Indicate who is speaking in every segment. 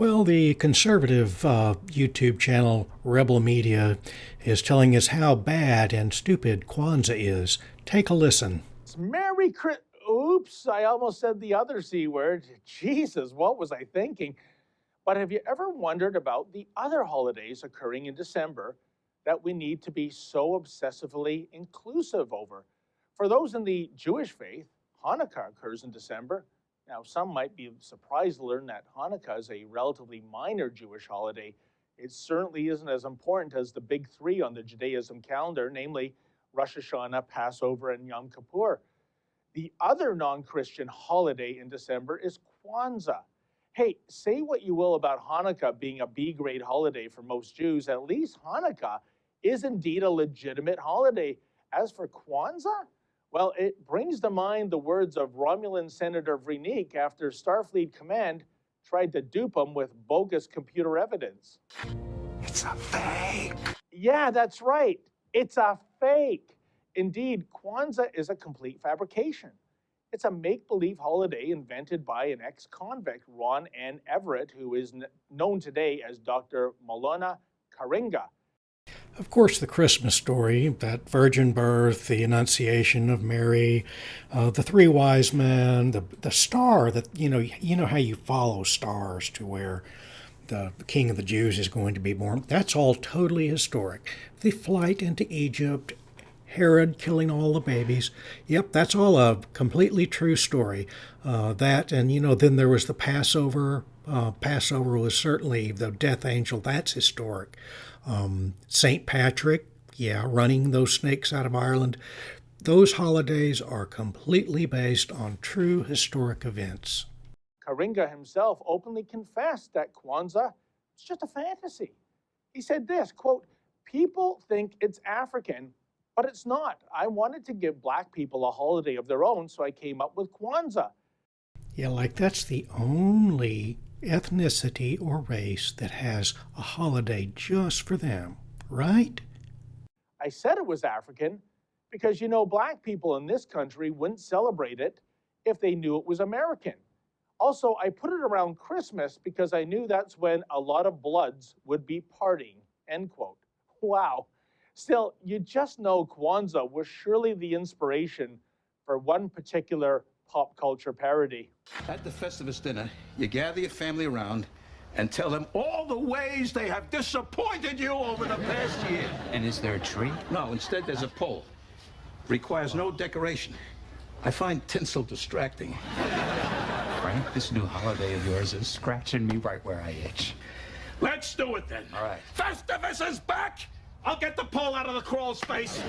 Speaker 1: Well, the conservative YouTube channel Rebel Media is telling us how bad and stupid Kwanzaa is. Take a listen.
Speaker 2: It's Merry Christmas. Oops, I almost said the other C word. Jesus, what was I thinking? But have you ever wondered about the other holidays occurring in December that we need to be so obsessively inclusive over? For those in the Jewish faith, Hanukkah occurs in December. Now, some might be surprised to learn that Hanukkah is a relatively minor Jewish holiday. It certainly isn't as important as the big three on the Judaism calendar, namely Rosh Hashanah, Passover, and Yom Kippur. The other non-Christian holiday in December is Kwanzaa. Hey, say what you will about Hanukkah being a B-grade holiday for most Jews, at least Hanukkah is indeed a legitimate holiday. As for Kwanzaa, well, it brings to mind the words of Romulan Senator Vrinic after Starfleet Command tried to dupe him with bogus computer evidence.
Speaker 3: It's a fake.
Speaker 2: Yeah, that's right. It's a fake. Indeed, Kwanzaa is a complete fabrication. It's a make-believe holiday invented by an ex-convict, Ron N. Everett, who is known today as Dr. Malona Karinga.
Speaker 1: Of course, the Christmas story, that virgin birth, the Annunciation of Mary, the three wise men, the star that, you know how you follow stars to where the King of the Jews is going to be born. That's all totally historic. The flight into Egypt, Herod killing all the babies. Yep, that's all a completely true story. That, and then there was the Passover. Passover was certainly the death angel. That's historic. St. Patrick, yeah, running those snakes out of Ireland. Those holidays are completely based on true historic events.
Speaker 2: Karinga himself openly confessed that Kwanzaa is just a fantasy. He said this, quote, "People think it's African, but it's not. I wanted to give black people a holiday of their own, so I came up with Kwanzaa."
Speaker 1: Yeah, like that's the only ethnicity or race that has a holiday just for them, right?
Speaker 2: I said it was African because, black people in this country wouldn't celebrate it if they knew it was American. Also, I put it around Christmas because I knew that's when a lot of bloods would be partying, end quote. Wow. Still, you just know Kwanzaa was surely the inspiration for one particular pop culture parody.
Speaker 3: At the Festivus dinner, you gather your family around and tell them all the ways they have disappointed you over the past year.
Speaker 4: And is there a tree?
Speaker 3: No, instead there's a pole. Requires no decoration. I find tinsel distracting.
Speaker 4: Frank, this new holiday of yours is scratching me right where I itch.
Speaker 3: Let's do it then.
Speaker 4: All right.
Speaker 3: Festivus is back! I'll get the pole out of the crawl space.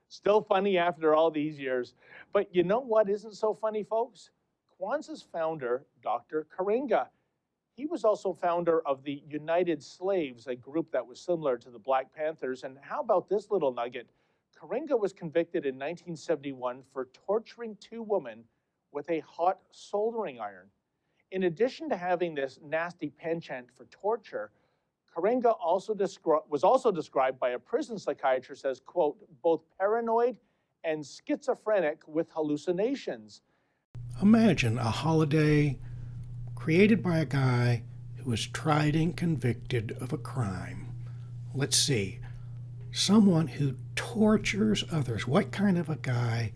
Speaker 2: Still funny after all these years. But you know what isn't so funny, folks? Kwanzaa's founder, Dr. Karinga, he was also founder of the United Slaves, a group that was similar to the Black Panthers. And how about this little nugget? Karinga was convicted in 1971 for torturing two women with a hot soldering iron. In addition to having this nasty penchant for torture, Karinga was also described by a prison psychiatrist as, quote, both paranoid and schizophrenic with hallucinations.
Speaker 1: Imagine a holiday created by a guy who was tried and convicted of a crime. Let's see. Someone who tortures others. What kind of a guy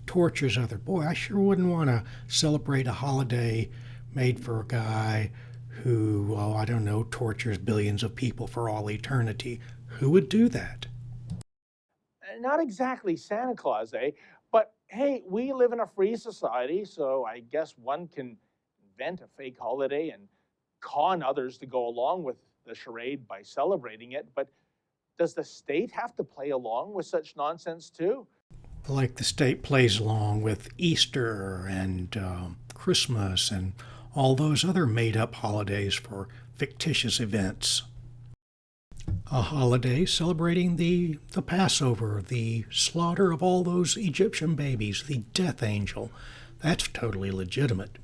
Speaker 1: tortures others? Boy, I sure wouldn't want to celebrate a holiday made for a guy who, well, I don't know, tortures billions of people for all eternity. Who would do that?
Speaker 2: Not exactly Santa Claus, eh? But hey, we live in a free society, so I guess one can invent a fake holiday and con others to go along with the charade by celebrating it. But does the state have to play along with such nonsense too?
Speaker 1: Like the state plays along with Easter and Christmas and all those other made-up holidays for fictitious events. A holiday celebrating the Passover, the slaughter of all those Egyptian babies, the death angel. That's totally legitimate.